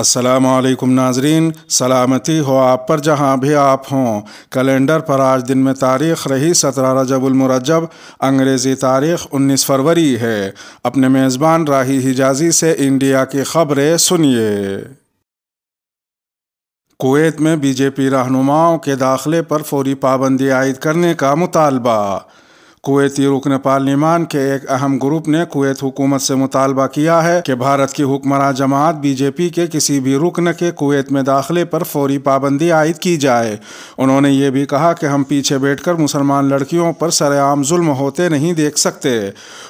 السلام علیکم ناظرین، سلامتی ہو آپ پر جہاں بھی آپ ہوں۔ کیلنڈر پر آج دن میں تاریخ رہی 17 رجب المرجب، انگریزی تاریخ 19 فروری ہے۔ اپنے میزبان راہی حجازی سے انڈیا کی خبریں سنیے۔ کویت میں بی جے پی رہنماؤں کے داخلے پر فوری پابندی عائد کرنے کا مطالبہ۔ کویتی رکن پارلیمان کے ایک اہم گروپ نے کویت حکومت سے مطالبہ کیا ہے کہ بھارت کی حکمراں جماعت بی جے پی کے کسی بھی رکن کے کویت میں داخلے پر فوری پابندی عائد کی جائے۔ انہوں نے یہ بھی کہا کہ ہم پیچھے بیٹھ کر مسلمان لڑکیوں پر سرعام ظلم ہوتے نہیں دیکھ سکتے۔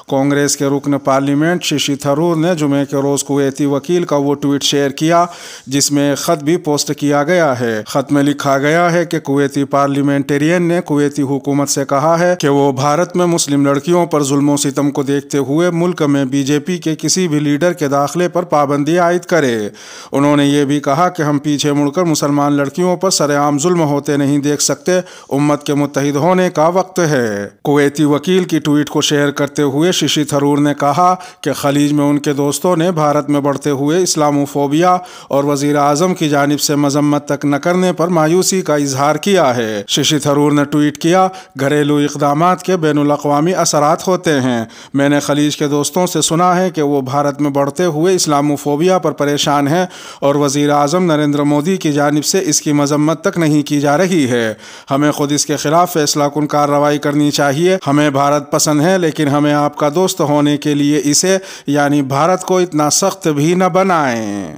کانگریس کے رکن پارلیمنٹ ششی تھرور نے جمعے کے روز کویتی وکیل کا وہ ٹویٹ شیئر کیا جس میں ایک خط بھی پوسٹ کیا گیا ہے۔ خط میں لکھا گیا ہے کہ کویتی پارلیمنٹرین نے کویتی حکومت سے کہا ہے کہ وہ بھارت میں مسلم لڑکیوں پر ظلم و ستم کو دیکھتے ہوئے ملک میں بی جے پی کے کسی بھی لیڈر کے داخلے پر پابندی عائد کرے۔ انہوں نے یہ بھی کہا کہ ہم پیچھے مڑ کر مسلمان لڑکیوں پر سرعام ظلم ہوتے نہیں دیکھ سکتے۔ امت کے متحد ہونے کا وقت ہے۔ کویتی وکیل کی ٹویٹ کو شیئر کرتے ہوئے ششی تھرور نے کہا کہ خلیج میں ان کے دوستوں نے بھارت میں بڑھتے ہوئے اسلاموفوبیا اور وزیر اعظم کی جانب سے مذمت تک نہ کرنے پر مایوسی کا اظہار کیا ہے۔ ششی تھرور نے ٹویٹ کیا، گھریلو اقدامات کے بین الاقوامی اثرات ہوتے ہیں۔ میں نے خلیج کے دوستوں سے سنا ہے کہ وہ بھارت میں بڑھتے ہوئے اسلاموفوبیا پر پریشان ہیں اور وزیر اعظم نریندر مودی کی جانب سے اس کی مذمت تک نہیں کی جا رہی ہے۔ ہمیں خود اس کے خلاف فیصلہ کن کارروائی کرنی چاہیے۔ ہمیں بھارت پسند ہے، لیکن ہمیں آپ کا دوست ہونے کے لیے اسے یعنی بھارت کو اتنا سخت بھی نہ بنائیں۔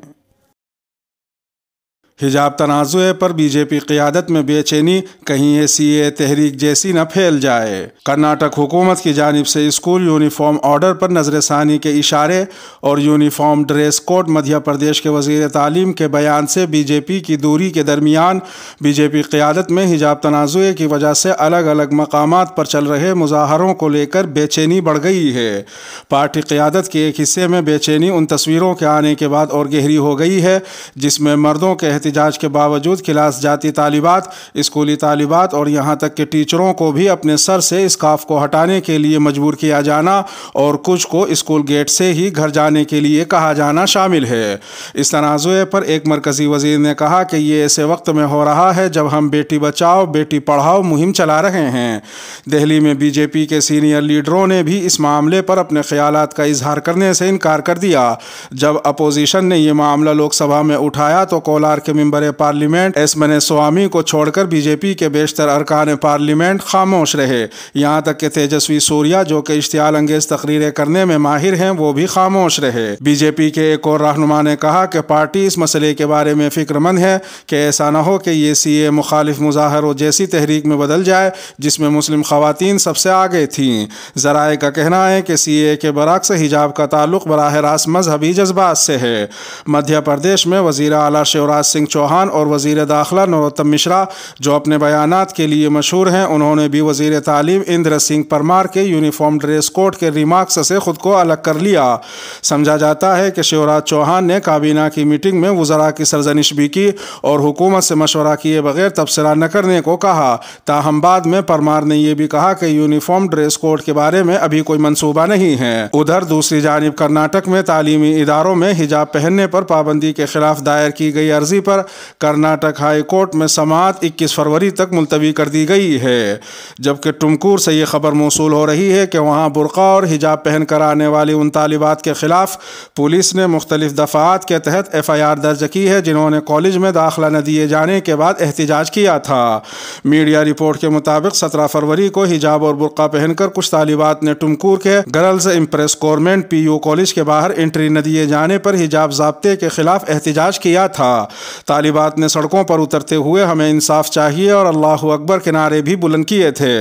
حجاب تنازع پر بی جے پی قیادت میں بے چینی، کہیں یہ سی اے تحریک جیسی نہ پھیل جائے۔ کرناٹک حکومت کی جانب سے اسکول یونیفارم آرڈر پر نظر ثانی کے اشارے اور uniform dress code Madhya Pradesh کے وزیر تعلیم کے بیان سے بی جے پی کی دوری کے درمیان بی جے پی قیادت میں حجاب تنازع کی وجہ سے الگ الگ مقامات پر چل رہے مظاہروں کو لے کر بے چینی بڑھ گئی ہے۔ پارٹی قیادت کے ایک حصے میں بے چینی ان تصویروں کے آنے کے بعد اور گہری ہو گئی ہے جس میں مردوں کے احتجاج کے باوجود کلاس جاتی طالبات، اسکولی طالبات اور یہاں تک کہ ٹیچروں کو بھی اپنے سر سے اسکارف کو ہٹانے کے لیے مجبور کیا جانا اور کچھ کو اسکول گیٹ سے ہی گھر جانے کے لیے کہا جانا شامل ہے۔ اس تنازع پر ایک مرکزی وزیر نے کہا کہ یہ ایسے وقت میں ہو رہا ہے جب ہم بیٹی بچاؤ بیٹی پڑھاؤ مہم چلا رہے ہیں۔ دہلی میں بی جے پی کے سینئر لیڈروں نے بھی اس معاملے پر اپنے خیالات کا اظہار کرنے سے انکار کر دیا۔ جب اپوزیشن نے یہ معاملہ لوک سبھا میں اٹھایا تو کولار کے ممبر پارلیمنٹ ایس منی سوامی کو چھوڑ کر بی جے پی کے بیشتر ارکان پارلیمنٹ خاموش رہے۔ یہاں تک کہ تیجسوی سوریا جو کہ اشتعال انگیز تقریریں کرنے میں ماہر ہیں وہ بھی خاموش رہے۔ بی جے پی کے ایک اور رہنما نے کہا کہ پارٹی اس مسئلے کے بارے میں فکر مند ہے کہ ایسا نہ ہو کہ یہ سی اے مخالف مظاہروں جیسی تحریک میں بدل جائے جس میں مسلم خواتین سب سے آگے تھیں۔ ذرائع کا کہنا ہے کہ سی اے کے برعکس حجاب کا تعلق براہ راست مذہبی جذبات سے ہے۔ مدھیہ پردیش میں وزیر اعلیٰ شیوراج سنگھ چوہان اور وزیر داخلہ نروتم مشرا جو اپنے بیانات کے لیے مشہور ہیں، انہوں نے بھی وزیر تعلیم اندر سنگھ پرمار کے یونیفارم ڈریس کوڈ کے ریمارکس سے خود کو الگ کر لیا۔ سمجھا جاتا ہے کہ شیوراج چوہان نے کابینہ کی میٹنگ میں وزراء کی سرزنش بھی کی اور حکومت سے مشورہ کیے بغیر تبصرہ نہ کرنے کو کہا۔ تاہم بعد میں پرمار نے یہ بھی کہا کہ یونیفارم ڈریس کوڈ کے بارے میں ابھی کوئی منصوبہ نہیں ہے۔ ادھر دوسری جانب کرناٹک میں تعلیمی اداروں میں حجاب پہننے پر پابندی کے خلاف دائر کی گئی عرضی پر کرناٹک ہائی کورٹ میں سماعت 21 فروری تک ملتوی کر دی گئی ہے، جبکہ ٹمکور سے یہ خبر موصول ہو رہی ہے کہ وہاں برقع اور حجاب پہن کر آنے والی ان طالبات کے خلاف پولیس نے مختلف دفعات کے تحت ایف آئی آر درج کی ہے جنہوں نے کالج میں داخلہ نہ دیے جانے کے بعد احتجاج کیا تھا۔ میڈیا رپورٹ کے مطابق 17 فروری کو حجاب اور برقع پہن کر کچھ طالبات نے ٹمکور کے girls impress government P U college کے باہر انٹری نہ دیے جانے پر حجاب ضابطے کے خلاف احتجاج کیا تھا۔ طالبات نے سڑکوں پر اترتے ہوئے ہمیں انصاف چاہیے اور اللہ اکبر کے نعرے بھی بلند کیے تھے۔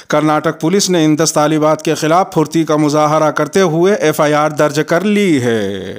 کرناٹک پولیس نے ان 10 طالبات کے خلاف پھرتی کا مظاہرہ کرتے ہوئے ایف آئی آر درج کر لی ہے۔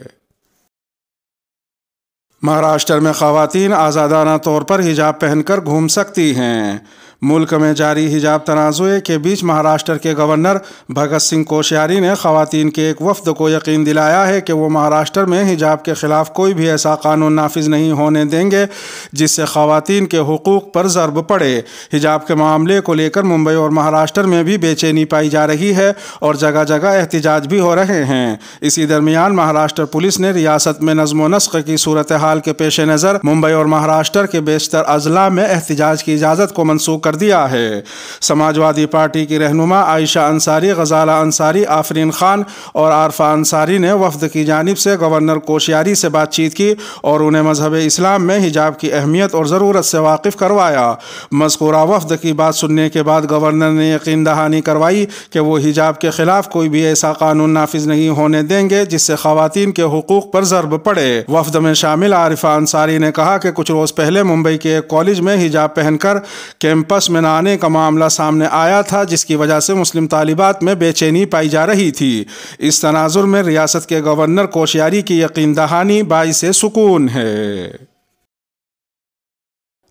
مہاراشٹر میں خواتین آزادانہ طور پر حجاب پہن کر گھوم سکتی ہیں۔ ملک میں جاری حجاب تنازع کے بیچ مہاراشٹر کے گورنر بھگت سنگھ کوشیاری نے خواتین کے ایک وفد کو یقین دلایا ہے کہ وہ مہاراشٹر میں حجاب کے خلاف کوئی بھی ایسا قانون نافذ نہیں ہونے دیں گے جس سے خواتین کے حقوق پر ضرب پڑے۔ حجاب کے معاملے کو لے کر ممبئی اور مہاراشٹر میں بھی بے چینی پائی جا رہی ہے اور جگہ جگہ احتجاج بھی ہو رہے ہیں۔ اسی درمیان مہاراشٹر پولیس نے ریاست میں نظم و نسق کی صورتحال کے پیش نظر ممبئی اور مہاراشٹر کے بیشتر اضلاع میں احتجاج کی اجازت کو منسوخ کر دیا ہے۔ سماجوادی پارٹی کی رہنما عائشہ انصاری، غزالہ انصاری، آفرین خان اور عارفہ انصاری نے وفد کی جانب سے گورنر کوشیاری سے بات چیت کی اور انہیں مذہب اسلام میں حجاب کی اہمیت اور ضرورت سے واقف کروایا۔ مذکورہ وفد کی بات سننے کے بعد گورنر نے یقین دہانی کروائی کہ وہ حجاب کے خلاف کوئی بھی ایسا قانون نافذ نہیں ہونے دیں گے جس سے خواتین کے حقوق پر ضرب پڑے۔ وفد میں شامل عارفہ انصاری نے کہا کہ کچھ روز پہلے ممبئی کے ایک کالج میں حجاب پہن کر کیمپس میں نہ آنے کا معاملہ سامنے آیا تھا جس کی وجہ سے مسلم طالبات میں بے چینی پائی جا رہی تھی۔ اس تناظر میں ریاست کے گورنر کوشیاری کی یقین دہانی باعث سکون ہے۔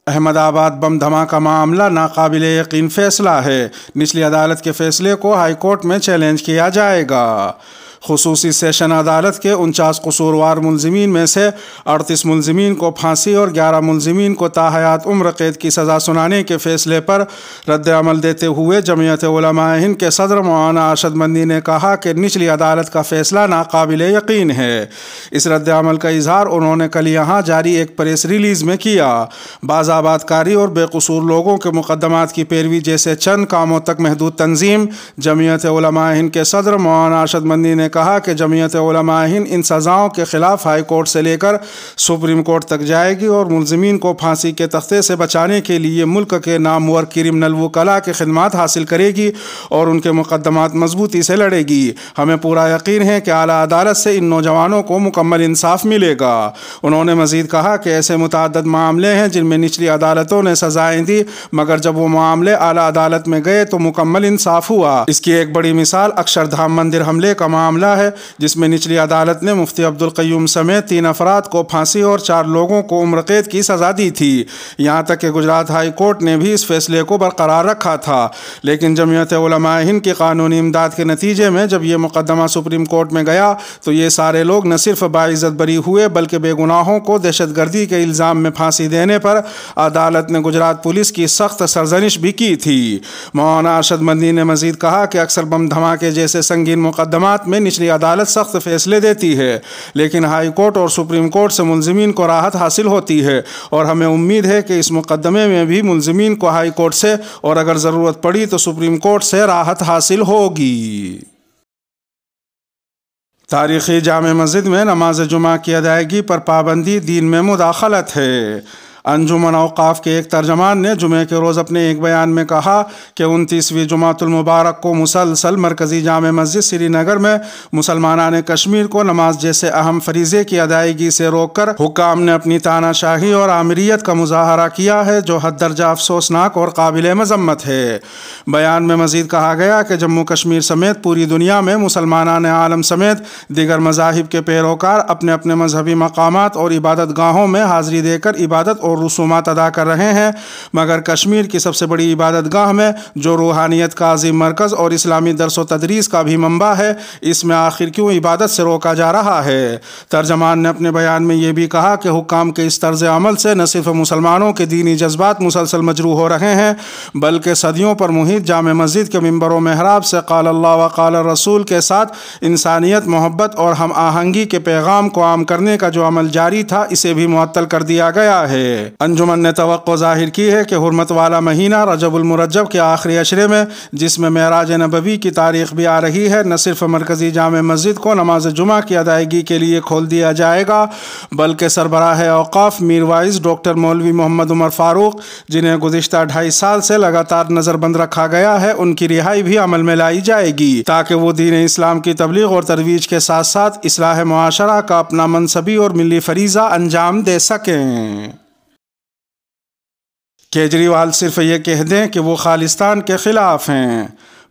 احمد آباد بم دھماکہ معاملہ ناقابل یقین فیصلہ ہے، نچلی عدالت کے فیصلے کو ہائی کورٹ میں چیلنج کیا جائے گا۔ خصوصی سیشن عدالت کے 49 قصوروار ملزمین میں سے 38 ملزمین کو پھانسی اور 11 ملزمین کو تا حیات عمر قید کی سزا سنانے کے فیصلے پر رد عمل دیتے ہوئے جمعیت علماء ہند کے صدر مولانا ارشد مدنی نے کہا کہ نچلی عدالت کا فیصلہ ناقابل یقین ہے۔ اس رد عمل کا اظہار انہوں نے کل یہاں جاری ایک پریس ریلیز میں کیا۔ باز آباد کاری اور بے قصور لوگوں کے مقدمات کی پیروی جیسے چند کاموں تک محدود تنظیم جمعیت علماء ہند کے صدر مولانا ارشد مدنی نے کہا کہ جمعیت علماء ہند ان سزاؤں کے خلاف ہائی کورٹ سے لے کر سپریم کورٹ تک جائے گی اور ملزمین کو پھانسی کے تختے سے بچانے کے لیے ملک کے نامور کرمنل وکلاء کی خدمات حاصل کرے گی اور ان کے مقدمات مضبوطی سے لڑے گی۔ ہمیں پورا یقین ہے کہ اعلیٰ عدالت سے ان نوجوانوں کو مکمل انصاف ملے گا۔ انہوں نے مزید کہا کہ ایسے متعدد معاملے ہیں جن میں نچلی عدالتوں نے سزائیں دی مگر جب وہ معاملے اعلیٰ عدالت میں گئے تو مکمل انصاف ہوا۔ اس کی ایک بڑی مثال اکشردھام مندر حملے کا معاملہ ہے جس میں نچلی عدالت نے مفتی عبدالقیوم سمیت 3 افراد کو پھانسی اور 4 لوگوں کو عمر قید کی سزا دی تھی۔ یہاں تک کہ گجرات ہائی کورٹ نے بھی اس فیصلے کو برقرار رکھا تھا، لیکن جمعیت علماء ہند کی قانونی امداد کے نتیجے میں جب یہ مقدمہ سپریم کورٹ میں گیا تو یہ سارے لوگ نہ صرف باعزت بری ہوئے بلکہ بے گناہوں کو دہشت گردی کے الزام میں پھانسی دینے پر عدالت نے گجرات پولیس کی سخت سرزنش بھی کی تھی۔ مولانا ارشد مدنی نے مزید کہا کہ اکثر بم دھماکے جیسے سنگین مقدمات میں نچلی عدالت سخت فیصلے دیتی ہے لیکن ہائی کورٹ اور سپریم کورٹ سے ملزمین کو راحت حاصل ہوتی ہے اور ہمیں امید ہے کہ اس مقدمے میں بھی ملزمین کو ہائی کورٹ سے اور اگر ضرورت پڑی تو سپریم کورٹ سے راحت حاصل ہوگی۔ تاریخی جامع مسجد میں نماز جمعہ کی ادائیگی پر پابندی دین میں مداخلت ہے۔ انجمن اوقاف کے ایک ترجمان نے جمعے کے روز اپنے ایک بیان میں کہا کہ 29ویں جمعۃ المبارک کو مسلسل مرکزی جامع مسجد سری نگر میں مسلمانان کشمیر کو نماز جیسے اہم فریضے کی ادائیگی سے روک کر حکام نے اپنی تانا شاہی اور آمریت کا مظاہرہ کیا ہے جو حد درجہ افسوسناک اور قابل مذمت ہے۔ بیان میں مزید کہا گیا کہ جموں کشمیر سمیت پوری دنیا میں مسلمانان عالم سمیت دیگر مذاہب کے پیروکار اپنے اپنے مذہبی مقامات اور عبادت گاہوں میں حاضری دے کر عبادت اور رسومات ادا کر رہے ہیں مگر کشمیر کی سب سے بڑی عبادت گاہ میں جو روحانیت کا عظیم مرکز اور اسلامی درس و تدریس کا بھی منبع ہے اس میں آخر کیوں عبادت سے روکا جا رہا ہے۔ ترجمان نے اپنے بیان میں یہ بھی کہا کہ حکام کے اس طرز عمل سے نہ صرف مسلمانوں کے دینی جذبات مسلسل مجروح ہو رہے ہیں بلکہ صدیوں پر محیط جامع مسجد کے منبر و محراب سے قال اللہ و قال الرسول کے ساتھ انسانیت، محبت اور ہم آہنگی کے پیغام کو عام کرنے کا جو عمل جاری تھا اسے بھی معطل کر دیا گیا ہے۔ انجمن نے توقع ظاہر کی ہے کہ حرمت والا مہینہ رجب المرجب کے آخری عشرے میں جس میں معراج نبوی کی تاریخ بھی آ رہی ہے نہ صرف مرکزی جامع مسجد کو نماز جمعہ کی ادائیگی کے لیے کھول دیا جائے گا بلکہ سربراہ اوقاف میر وائز ڈاکٹر مولوی محمد عمر فاروق جنہیں گزشتہ 2.5 سال سے لگاتار نظر بند رکھا گیا ہے ان کی رہائی بھی عمل میں لائی جائے گی تاکہ وہ دین اسلام کی تبلیغ اور ترویج کے ساتھ ساتھ اصلاح معاشرہ کا اپنا منصبی اور ملی فریضہ انجام دے سکیں۔ کیجریوال صرف یہ کہہ دیں کہ وہ خالصتان کے خلاف ہیں۔